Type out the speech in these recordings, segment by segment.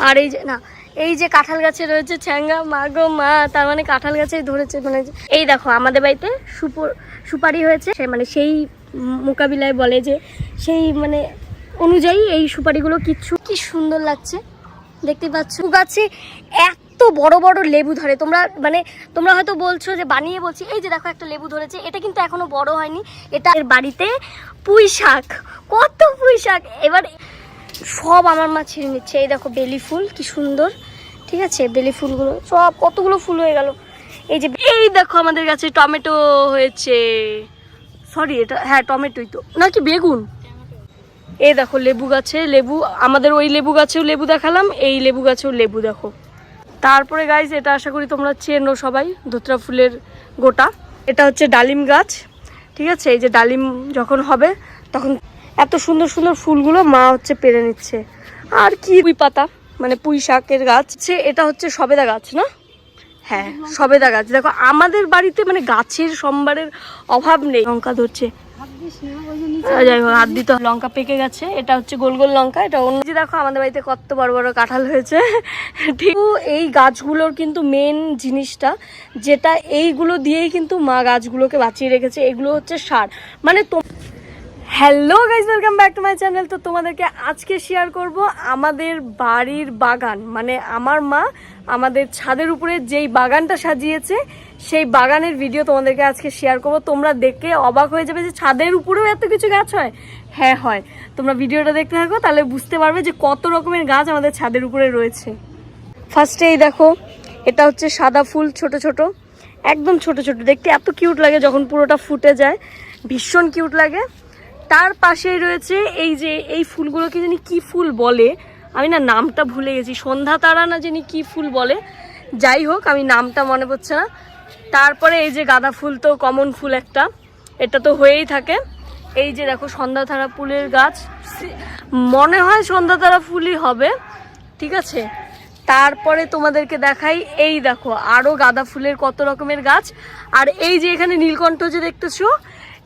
আর এই যে কাঁঠাল গাছে রয়েছে ছ্যাঙ্গা, মা গো মা, তার মানে কাঁঠাল গাছেই ধরেছে। মানে এই দেখো আমাদের বাড়িতে সুপারি হয়েছে, মানে সেই মোকাবিলায় বলে যে সেই মানে অনুযায়ী এই সুপারিগুলো কি সুন্দর লাগছে দেখতে পাচ্ছ। গাছে এত বড় বড় লেবু ধরে, তোমরা হয়তো বলছো যে বানিয়ে বলছি। এই যে দেখো একটা লেবু ধরেছে, এটা কিন্তু এখনো বড় হয়নি। এটা এর বাড়িতে পুঁই শাক, কত পুঁই শাক এবার সব আমার মা ছিঁড়ে নিচ্ছে। এই দেখো বেলি ফুল কি সুন্দর, ঠিক আছে, বেলি ফুলগুলো সব কতগুলো ফুল হয়ে গেল। এই দেখো আমাদের কাছে টমেটো হয়েছে, সরি এটা হ্যাঁ টমেটোই তো নাকি বেগুন। এই দেখো লেবু গাছে লেবু, আমাদের ওই লেবু গাছেও লেবু দেখালাম, এই লেবু গাছেও লেবু দেখো। তারপরে গাইজ এটা আশা করি তোমরা চেনো সবাই, ধোত্রা ফুলের গোটা। এটা হচ্ছে ডালিম গাছ, ঠিক আছে। এই যে ডালিম যখন হবে তখন এত সুন্দর সুন্দর ফুলগুলো মা হচ্ছে পেরে নিচ্ছে। আর কি পুঁই পাতা, মানে পুঁই শাকের গাছ। এটা হচ্ছে সবেদা গাছ না? হ্যাঁ সবেদা গাছ। দেখো আমাদের বাড়িতে মানে গাছের সম্ভারের অভাব নেই। লঙ্কা ধরছে, যাই হোক হাত দিতে। লঙ্কা পেকে গেছে, এটা হচ্ছে গোল গোল লঙ্কা। এটা অন্য যে দেখো আমাদের বাড়িতে কত বড় বড় কাঁঠাল হয়েছে। ঠিক এই গাছগুলোর কিন্তু মেন জিনিসটা যেটা, এইগুলো দিয়েই কিন্তু মা গাছগুলোকে বাঁচিয়ে রেখেছে। এগুলো হচ্ছে সার, মানে hello guys, welcome back to my channel. তো তোমাদেরকে আজকে শেয়ার করব আমাদের বাড়ির বাগান, মানে আমার মা আমাদের ছাদের উপরে যেই বাগানটা সাজিয়েছে সেই বাগানের ভিডিও তোমাদেরকে আজকে শেয়ার করব। তোমরা দেখে অবাক হয়ে যাবে যে ছাদের উপরেও এত কিছু গাছ হয়। হ্যাঁ হয়, তোমরা ভিডিওটা দেখতে থাকো তাহলে বুঝতে পারবে যে কত রকমের গাছ আমাদের ছাদের উপরে রয়েছে। ফার্স্টে এই দেখো, এটা হচ্ছে সাদা ফুল, ছোট ছোট, একদম ছোট ছোট, দেখতে এত কিউট লাগে যখন পুরোটা ফুটে যায়, ভীষণ কিউট লাগে। তার পাশেই রয়েছে এই যে এই ফুলগুলোকে জানি কি ফুল বলে, আমি না নামটা ভুলে গেছি, সন্ধ্যা তারা না জানি কি ফুল বলে, যাই হোক আমি নামটা মনে পড়ছে না। তারপরে এই যে গাঁদা ফুল তো কমন ফুল একটা, এটা তো হয়েই থাকে। এই যে দেখো সন্ধ্যাতারা ফুলের গাছ, মনে হয় সন্ধ্যাতারা ফুলই হবে, ঠিক আছে। তারপরে তোমাদেরকে দেখাই, এই দেখো আরও গাঁদা ফুলের কত রকমের গাছ। আর এই যে এখানে নীলকণ্ঠ যে দেখতেছো,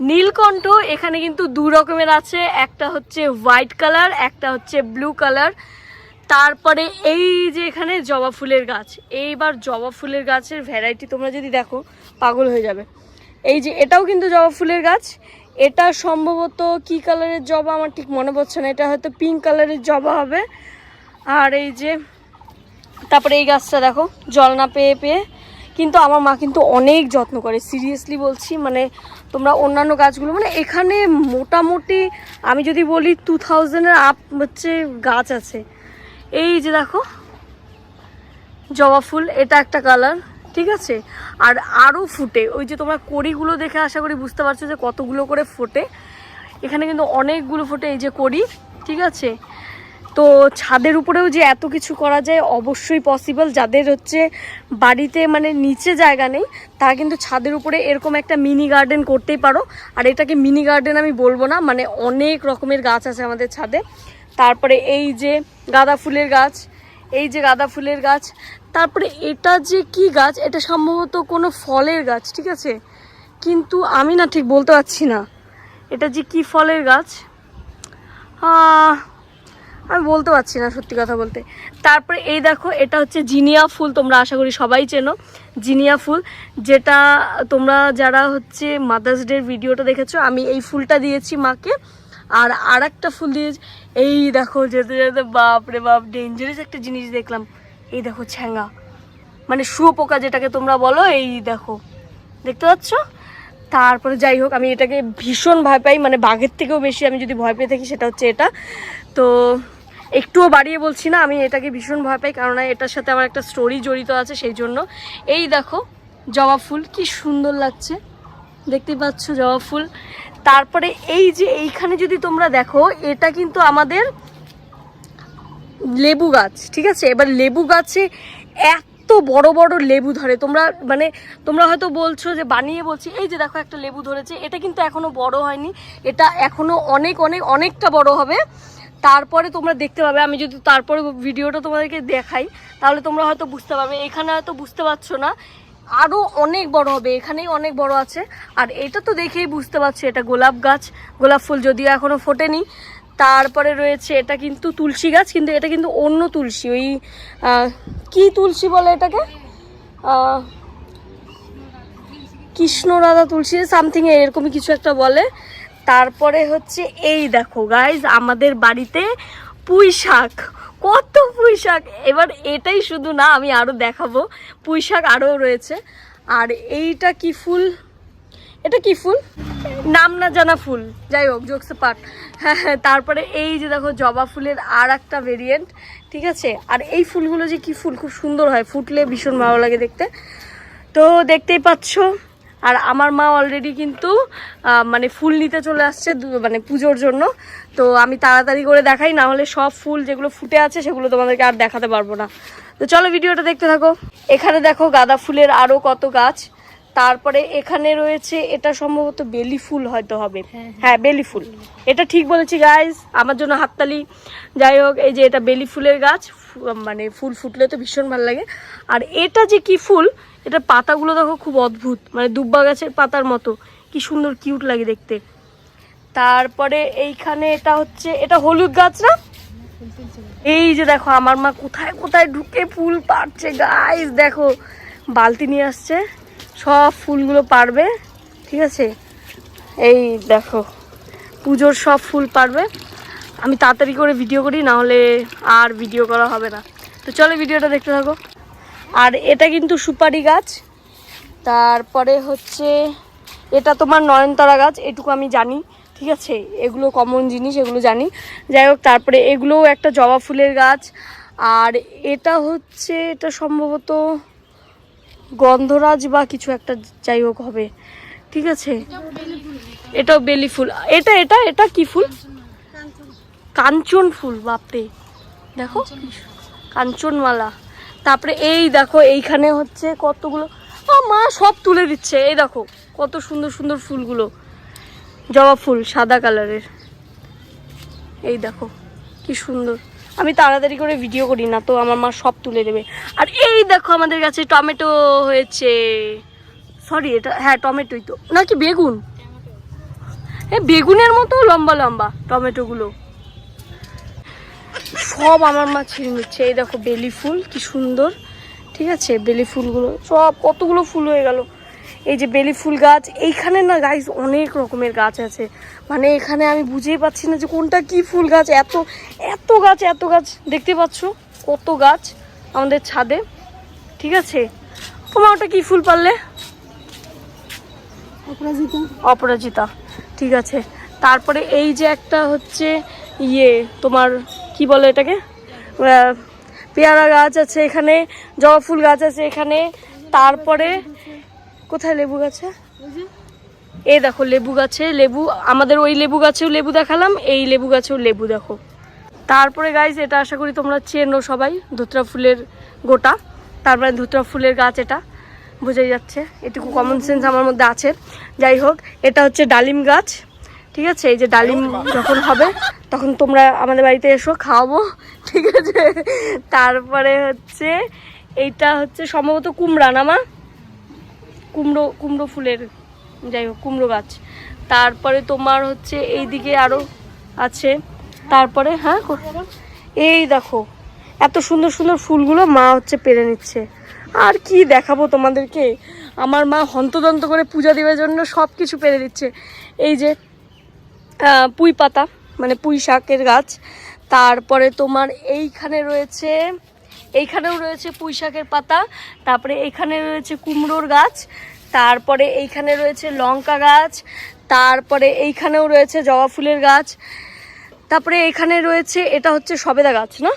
নীলকণ্ঠ এখানে কিন্তু দু রকমের আছে, একটা হচ্ছে হোয়াইট কালার, একটা হচ্ছে ব্লু কালার। তারপরে এই যে এখানে জবা ফুলের গাছ, এইবার জবা ফুলের গাছের ভ্যারাইটি তোমরা যদি দেখো পাগল হয়ে যাবে। এই যে এটাও কিন্তু জবা ফুলের গাছ, এটা সম্ভবত কি কালারের জবা আমার ঠিক মনে পড়ছে না, এটা হয়তো পিঙ্ক কালারের জবা হবে। আর এই যে তারপরে এই গাছটা দেখো জল না পেয়ে পেয়ে, কিন্তু আমার মা কিন্তু অনেক যত্ন করে, সিরিয়াসলি বলছি। মানে তোমরা অন্যান্য গাছগুলো, মানে এখানে মোটামুটি আমি যদি বলি 2000-এর আপ হচ্ছে গাছ আছে। এই যে দেখো জবা ফুল, এটা একটা কালার, ঠিক আছে। আর আরও ফুটে, ওই যে তোমরা কড়িগুলো দেখে আশা করি বুঝতে পারছো যে কতগুলো করে ফোটে, এখানে কিন্তু অনেকগুলো ফোটে এই যে কড়ি, ঠিক আছে। তো ছাদের উপরেও যে এত কিছু করা যায় অবশ্যই পসিবল। যাদের হচ্ছে বাড়িতে মানে নিচে জায়গা নেই তারা কিন্তু ছাদের উপরে এরকম একটা মিনি গার্ডেন করতেই পারো। আর এটাকে মিনি গার্ডেন আমি বলবো না, মানে অনেক রকমের গাছ আছে আমাদের ছাদে। তারপরে এই যে গাঁদা ফুলের গাছ, এই যে গাঁদা ফুলের গাছ। তারপরে এটা যে কি গাছ, এটা সম্ভবত কোনো ফলের গাছ, ঠিক আছে, কিন্তু আমি না ঠিক বলতে পারছি না এটা যে কি ফলের গাছ, আমি বলতে পারছি না সত্যি কথা বলতে। তারপরে এই দেখো এটা হচ্ছে জিনিয়া ফুল, তোমরা আশা করি সবাই চেনো জিনিয়া ফুল, যেটা তোমরা যারা হচ্ছে মাদার্স ডের ভিডিওটা দেখেছো আমি এই ফুলটা দিয়েছি মাকে। আর একটা ফুল দিয়েছি, এই দেখো যেতে যেতে বাপ রে বাপ ডেঞ্জারাস একটা জিনিস দেখলাম। এই দেখো ছ্যাঙ্গা, মানে শুয়োপোকা যেটাকে তোমরা বলো, এই দেখো দেখতে পাচ্ছ। তারপরে যাই হোক আমি এটাকে ভীষণ ভয় পাই, মানে বাঘের থেকেও বেশি আমি যদি ভয় পেয়ে থাকি সেটা হচ্ছে এটা। তো একটুও বাড়িয়ে বলছি না, আমি এটাকে ভীষণ ভয় পাই, কারণ এটার সাথে আমার একটা স্টোরি জড়িত আছে সেই জন্য। এই দেখো জবা ফুল কি সুন্দর লাগছে, দেখতেই পাচ্ছ জবা ফুল। তারপরে এই যে এইখানে যদি তোমরা দেখো, এটা কিন্তু আমাদের লেবু গাছ, ঠিক আছে। এবার লেবু গাছে এত বড় বড় লেবু ধরে, তোমরা হয়তো বলছো যে বানিয়ে বলছি। এই যে দেখো একটা লেবু ধরেছে, এটা কিন্তু এখনো বড় হয়নি, এটা এখনো অনেকটা বড় হবে। তারপরে তোমরা দেখতে পাবে, আমি যদি তারপরে ভিডিওটা তোমাদেরকে দেখাই তাহলে তোমরা হয়তো বুঝতে পারবে। এখানে হয়তো বুঝতে পারছো না, আরও অনেক বড় হবে, এখানেই অনেক বড় আছে। আর এটা তো দেখেই বুঝতে পারছো এটা গোলাপ গাছ, গোলাপ ফুল যদিও এখনো ফোটেনি। তারপরে রয়েছে এটা কিন্তু তুলসী গাছ, কিন্তু এটা কিন্তু অন্য তুলসী, ওই কি তুলসী বলে এটাকে, কৃষ্ণরাধা তুলসী সামথিং এরকমই কিছু একটা বলে। তারপরে হচ্ছে এই দেখো গাইজ আমাদের বাড়িতে পুঁই শাক, কত পুঁই শাক। এবার এটাই শুধু না, আমি আরও দেখাবো, পুঁই শাক আরও রয়েছে। আর এইটা কি ফুল, এটা কি ফুল নাম না জানা ফুল, যাই হোক জোকসে পাট। হ্যাঁ হ্যাঁ, তারপরে এই যে দেখো জবা ফুলের আর একটা ভেরিয়েন্ট, ঠিক আছে। আর এই ফুলগুলো যে কি ফুল, খুব সুন্দর হয়, ফুটলে ভীষণ ভালো লাগে দেখতে। তো দেখতেই পাচ্ছ। আর আমার মা অলরেডি কিন্তু মানে ফুল নিতে চলে আসছে মানে পুজোর জন্য। তো আমি তাড়াতাড়ি করে দেখাই, না হলে সব ফুল যেগুলো ফুটে আছে সেগুলো তোমাদেরকে আর দেখাতে পারবো না। তো চলো ভিডিওটা দেখতে থাকো। এখানে দেখো গাঁদা ফুলের আরও কত গাছ। তারপরে এখানে রয়েছে, এটা সম্ভবত বেলি ফুল হয়তো হবে, হ্যাঁ বেলি ফুল, এটা ঠিক বলেছি গাইজ, আমার জন্য হাততালি। যাই হোক, এই যে এটা বেলি ফুলের গাছ, মানে ফুল ফুটলে তো ভীষণ ভালো লাগে। আর এটা যে কি ফুল, এটা পাতাগুলো দেখো খুব অদ্ভুত, মানে দুব্বা গাছের পাতার মতো, কি সুন্দর কিউট লাগে দেখতে। তারপরে এইখানে এটা হচ্ছে, এটা হলুদ গাছ না, এই যে দেখো আমার মা কোথায় কোথায় ঢুকে ফুল পাড়ছে গাইজ, দেখো বালতি নিয়ে আসছে, সব ফুলগুলো পারবে, ঠিক আছে। এই দেখো পুজোর সব ফুল পারবে। আমি তাড়াতাড়ি করে ভিডিও করি, না হলে আর ভিডিও করা হবে না। তো চলো ভিডিওটা দেখতে থাকো। আর এটা কিন্তু সুপারি গাছ। তারপরে হচ্ছে এটা তোমার নয়নতারা গাছ, এটুকু আমি জানি, ঠিক আছে, এগুলো কমন জিনিস, এগুলো জানি। যাই হোক, তারপরে এগুলোও একটা জবা ফুলের গাছ। আর এটা হচ্ছে, এটা সম্ভবত গন্ধরাজ বা কিছু একটা, যাই হোক হবে, ঠিক আছে। এটাও বেলি ফুল। এটা এটা এটা কি ফুল, কাঞ্চন ফুল, বাপরে দেখো কাঞ্চনমালা। তারপরে এই দেখো এইখানে হচ্ছে কতগুলো, মা সব তুলে দিচ্ছে, এই দেখো কত সুন্দর সুন্দর ফুলগুলো, জবা ফুল সাদা কালারের, এই দেখো কি সুন্দর। আমি তাড়াতাড়ি করে ভিডিও করি না তো আমার মা সব তুলে দেবে। আর এই দেখো আমাদের কাছে টমেটো হয়েছে, সরি এটা হ্যাঁ টমেটোই তো, নাকি বেগুন, এই বেগুনের মতো লম্বা লম্বা টমেটোগুলো, সব আমার মা ছিঁড়ে নিচ্ছে। এই দেখো বেলি ফুল কি সুন্দর, ঠিক আছে, বেলি ফুলগুলো সব কতগুলো ফুল হয়ে গেল। এই যে বেলি ফুল গাছ, এইখানে না গাইস অনেক রকমের গাছ আছে, মানে এখানে আমি বুঝেই পাচ্ছি না যে কোনটা কি ফুল গাছ, এত এত গাছ, এত গাছ দেখতে পাচ্ছ, কত গাছ আমাদের ছাদে, ঠিক আছে। তোমার ওটা কি ফুল পারলে, অপরাজিতা, অপরাজিতা, ঠিক আছে। তারপরে এই যে একটা হচ্ছে ইয়ে তোমার কি বলে এটাকে, পেয়ারা গাছ আছে এখানে, জবা ফুল গাছ আছে এখানে। তারপরে কোথায় লেবু গাছে, এই দেখো লেবু গাছে লেবু, আমাদের ওই লেবু গাছেও লেবু দেখালাম, এই লেবু গাছেও লেবু দেখো। তারপরে গাইজ এটা আশা করি তোমরা চেনো সবাই, ধুতরা ফুলের গোটা, তারপরে ধুতরা ফুলের গাছ, এটা বোঝাই যাচ্ছে, এটুকু কমন সেন্স আমার মধ্যে আছে। যাই হোক, এটা হচ্ছে ডালিম গাছ, ঠিক আছে। এই যে ডালিম যখন হবে তখন তোমরা আমাদের বাড়িতে এসো, খাওয়াবো, ঠিক আছে। তারপরে হচ্ছে এইটা হচ্ছে সম্ভবত কুমড়া না মা, কুমড়ো, কুমড়ো ফুলের, যাই হোক কুমড়ো গাছ। তারপরে তোমার হচ্ছে এইদিকে আরও আছে। তারপরে হ্যাঁ এই দেখো এত সুন্দর সুন্দর ফুলগুলো মা হচ্ছে পেরে নিচ্ছে। আর কি দেখাবো তোমাদেরকে, আমার মা হন্তদন্ত করে পূজা দেওয়ার জন্য সব কিছু পেরে দিচ্ছে। এই যে পুঁই পাতা, মানে পুঁই শাকের গাছ। তারপরে তোমার এইখানে রয়েছে, এইখানেও রয়েছে পুঁই শাকের পাতা। তারপরে এইখানে রয়েছে কুমড়োর গাছ। তারপরে এইখানে রয়েছে লঙ্কা গাছ। তারপরে এইখানেও রয়েছে জবা ফুলের গাছ। তারপরে এখানে রয়েছে, এটা হচ্ছে সবেদা গাছ না,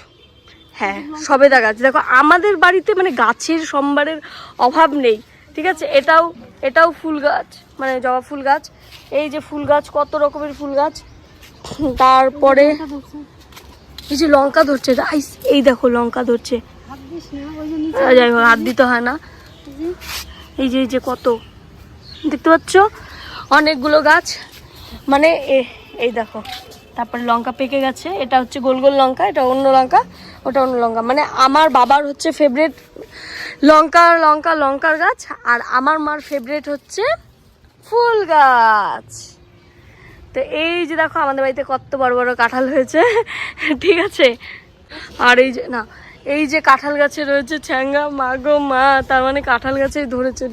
হ্যাঁ সবেদা গাছ। দেখো আমাদের বাড়িতে মানে গাছের সম্ভারের অভাব নেই, ঠিক আছে। এটাও এটাও ফুল গাছ, মানে জবা ফুল গাছ। এই যে ফুল গাছ, কত রকমের ফুল গাছ। তারপরে এই যে লঙ্কা ধরছে, এই দেখো লঙ্কা ধরছে, যাই হোক হাত দিতে হয় না। এই যে কত দেখতে পাচ্ছ, অনেকগুলো গাছ, মানে এই দেখো। তারপরে লঙ্কা পেকে গেছে, এটা হচ্ছে গোল গোল লঙ্কা, এটা অন্য লঙ্কা, ওটা অন্য লঙ্কা। মানে আমার বাবার হচ্ছে ফেভারিট লঙ্কার গাছ, আর আমার মার ফেভারিট হচ্ছে ফুল গাছ। তো এই যে দেখো আমাদের বাড়িতে কত বড় বড় কাঁঠাল হয়েছে, ঠিক আছে। আর এই যে না, এই যে কাঁঠাল গাছে রয়েছে ছ্যাঙ্গা, মা গো মা, তার মানে কাঁঠাল গাছেই ধরেছে,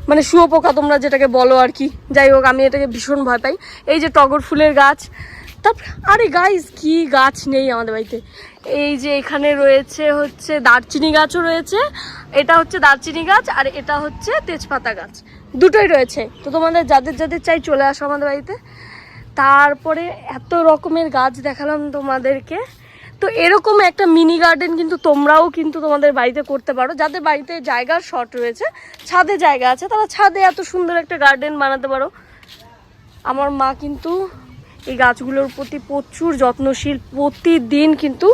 মানে শুয়োপোকা তোমরা যেটাকে বলো আর কি। যাই হোক, আমি এটাকে ভীষণ ভয় পাই। এই যে টগর ফুলের গাছ, তারপর আরে গাইস কি গাছ নেই আমাদের বাড়িতে। এই যে এখানে রয়েছে হচ্ছে দারচিনি গাছও রয়েছে, এটা হচ্ছে দারচিনি গাছ আর এটা হচ্ছে তেজপাতা গাছ, দুটোই রয়েছে। তো তোমাদের যাদের যাদের চাই চলে আসো আমাদের বাড়িতে। তারপরে এত রকমের গাছ দেখালাম তোমাদেরকে। তো এরকম একটা মিনি গার্ডেন কিন্তু তোমরাও কিন্তু তোমাদের বাড়িতে করতে পারো। যাদের বাড়িতে জায়গার শর্ট রয়েছে, ছাদে জায়গা আছে, তারা ছাদে এত সুন্দর একটা গার্ডেন বানাতে পারো। আমার মা কিন্তু এই গাছগুলোর প্রতি প্রচুর যত্নশীল, প্রতিদিন কিন্তু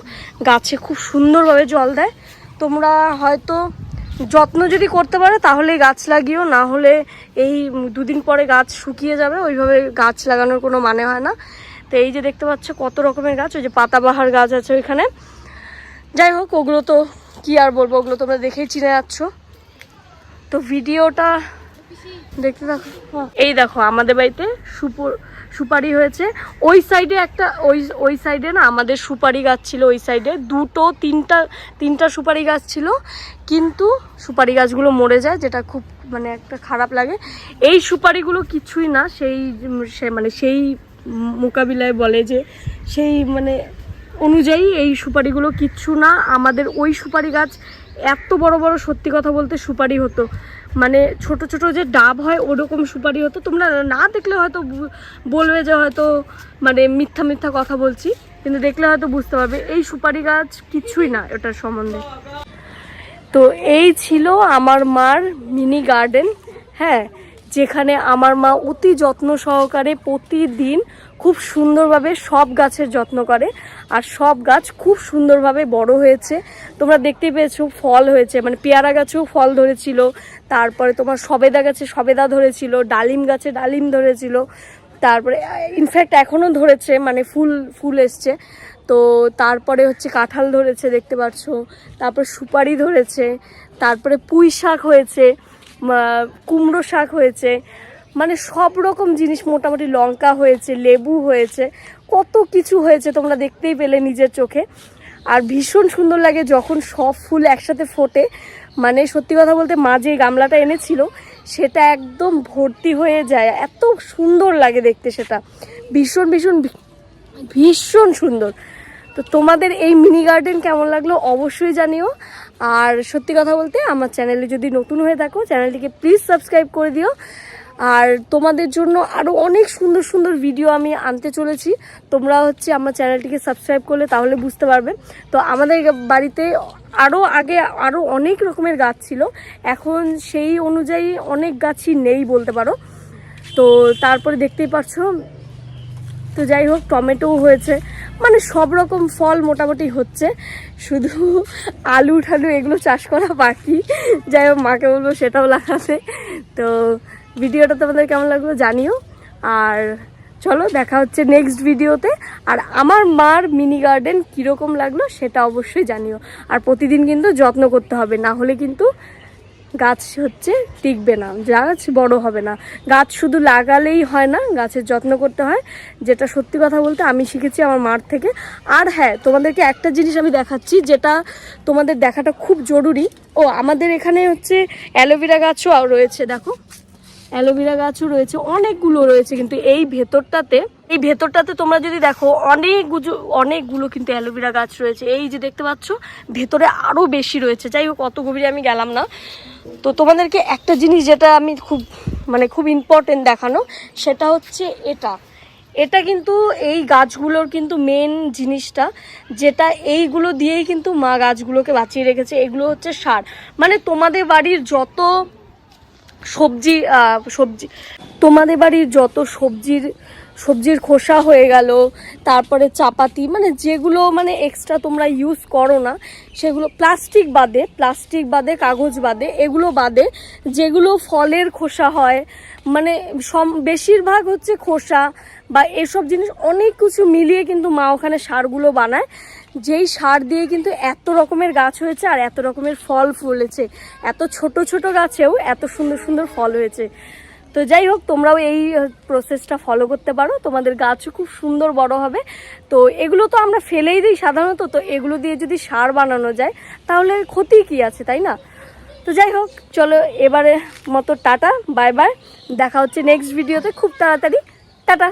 গাছে খুব সুন্দরভাবে জল দেয়। তোমরা হয়তো যত্ন যদি করতে পারো তাহলে গাছ লাগিও, না হলে এই দুদিন পরে গাছ শুকিয়ে যাবে, ওইভাবে গাছ লাগানোর কোনো মানে হয় না। তো এই যে দেখতে পাচ্ছ কত রকমের গাছ, ওই যে পাতাবাহার গাছ আছে ওইখানে। যাই হোক, ওগুলো তো কি আর বলবো, ওগুলো তোমরা দেখেই চিনে যাচ্ছ। তো ভিডিওটা দেখতে থাকো। এই দেখো আমাদের বাড়িতে সুপারি হয়েছে। ওই সাইডে একটা ওই সাইডে না আমাদের সুপারি গাছ ছিল, ওই সাইডে তিনটা সুপারি গাছ ছিল, কিন্তু সুপারি গাছগুলো মরে যায়, যেটা খুব মানে একটা খারাপ লাগে। এই সুপারিগুলো কিছুই না, সেই মোকাবিলায় বলে যে সেই মানে অনুযায়ী এই সুপারিগুলো কিচ্ছু না। আমাদের ওই সুপারি গাছ এত বড় বড়, সত্যি কথা বলতে সুপারি হতো, মানে ছোট ছোট যে ডাব হয় ওরকম সুপারি হতো। তোমরা না দেখলে হয়তো বলবে যে হয়তো মানে মিথ্যা কথা বলছি, কিন্তু দেখলে হয়তো বুঝতে পারবে এই সুপারি গাছ কিছুই না ওটার সম্বন্ধে। তো এই ছিল আমার মার মিনি গার্ডেন, হ্যাঁ, যেখানে আমার মা অতি যত্ন সহকারে প্রতিদিন খুব সুন্দরভাবে সব গাছের যত্ন করে, আর সব গাছ খুব সুন্দরভাবে বড় হয়েছে। তোমরা দেখতেই পেয়েছো ফল হয়েছে, মানে পেয়ারা গাছেও ফল ধরেছিল, তারপরে তোমার সবেদা গাছে সবেদা ধরেছিল, ডালিম গাছে ডালিম ধরেছিল, তারপরে ইনফ্যাক্ট এখনও ধরেছে, মানে ফুল এসছে। তো তারপরে হচ্ছে কাঁঠাল ধরেছে দেখতে পাচ্ছ, তারপর সুপারি ধরেছে, তারপরে পুঁই শাক হয়েছে, কুমড়ো শাক হয়েছে, মানে সব রকম জিনিস, মোটামুটি লঙ্কা হয়েছে, লেবু হয়েছে, কত কিছু হয়েছে তোমরা দেখতেই পেলে নিজের চোখে। আর ভীষণ সুন্দর লাগে যখন সব ফুল একসাথে ফোটে, মানে সত্যি কথা বলতে মা যে গামলাটা এনেছিল সেটা একদম ভর্তি হয়ে যায়, এত সুন্দর লাগে দেখতে, সেটা ভীষণ ভীষণ ভীষণ সুন্দর। তো তোমাদের এই মিনি গার্ডেন কেমন লাগলো অবশ্যই জানিও। আর সত্যি কথা বলতে আমার চ্যানেলে যদি নতুন হয়ে থাকো, চ্যানেলটিকে প্লিজ সাবস্ক্রাইব করে দিও। আর তোমাদের জন্য আরও অনেক সুন্দর সুন্দর ভিডিও আমি আনতে চলেছি, তোমরা হচ্ছে আমার চ্যানেলটিকে সাবস্ক্রাইব করলে তাহলে বুঝতে পারবে। তো আমাদের বাড়িতে আগে আরও অনেক রকমের গাছ ছিল, এখন সেই অনুযায়ী অনেক গাছই নেই বলতে পারো। তো তারপরে দেখতেই পাচ্ছ, তো যাই হোক টমেটো হয়েছে, মানে সব রকম ফল মোটামুটি হচ্ছে, শুধু আলু ঠালু এগুলো চাষ করা বাকি। যাই হোক, মাকে বলবো সেটাও লাগাতে। তো ভিডিওটা তোমাদের কেমন লাগলো জানিও, আর চলো দেখা হচ্ছে নেক্সট ভিডিওতে। আর আমার মার মিনি গার্ডেন কীরকম লাগলো সেটা অবশ্যই জানিও। আর প্রতিদিন কিন্তু যত্ন করতে হবে, না হলে কিন্তু গাছ হচ্ছে টিকবে না, গাছ বড় হবে না। গাছ শুধু লাগালেই হয় না, গাছের যত্ন করতে হয়, যেটা সত্যি কথা বলতে আমি শিখেছি আমার মার থেকে। আর হ্যাঁ, তোমাদেরকে একটা জিনিস আমি দেখাচ্ছি, যেটা তোমাদের দেখাটা খুব জরুরি। আমাদের এখানে হচ্ছে অ্যালোভেরা গাছও রয়েছে, দেখো অ্যালোভেরা গাছও রয়েছে, অনেকগুলো রয়েছে, কিন্তু এই ভেতরটাতে তোমরা যদি দেখো অনেকগুলো কিন্তু অ্যালোভেরা গাছ রয়েছে। এই যে দেখতে পাচ্ছ ভেতরে আরও বেশি রয়েছে। যাই হোক, অত গভীরে আমি গেলাম না। তো তোমাদেরকে একটা জিনিস যেটা আমি খুব ইম্পর্টেন্ট দেখানো, সেটা হচ্ছে এটা কিন্তু এই গাছগুলোর কিন্তু মেন জিনিসটা, যেটা এইগুলো দিয়েই কিন্তু মা গাছগুলোকে বাঁচিয়ে রেখেছে। এগুলো হচ্ছে সার, মানে তোমাদের বাড়ির যত তোমাদের বাড়ির যত সবজির খোসা হয়ে গেল, তারপরে চাপাতি, মানে যেগুলো মানে এক্সট্রা তোমরা ইউজ করো না সেগুলো, প্লাস্টিক বাদে কাগজ বাদে, এগুলো বাদে যেগুলো ফলের খোসা হয়, মানে বেশিরভাগ হচ্ছে খোসা বা এসব জিনিস অনেক কিছু মিলিয়ে কিন্তু মা ওখানে সারগুলো বানায়, যেই সার দিয়ে কিন্তু এত রকমের গাছ হয়েছে আর এত রকমের ফল ফুলেছে, এত ছোট ছোট গাছেও এত সুন্দর সুন্দর ফল হয়েছে। তো যাই হোক, তোমরাও এই প্রসেসটা ফলো করতে পারো, তোমাদের গাছও খুব সুন্দর বড় হবে। তো এগুলো তো আমরা ফেলেই দিই সাধারণত, তো এগুলো দিয়ে যদি সার বানানো যায় তাহলে ক্ষতি কি আছে, তাই না? তো যাই হোক, চলো এবারে মতো টাটা, বাই বাই, দেখা হচ্ছে নেক্সট ভিডিওতে খুব তাড়াতাড়ি। টাটা।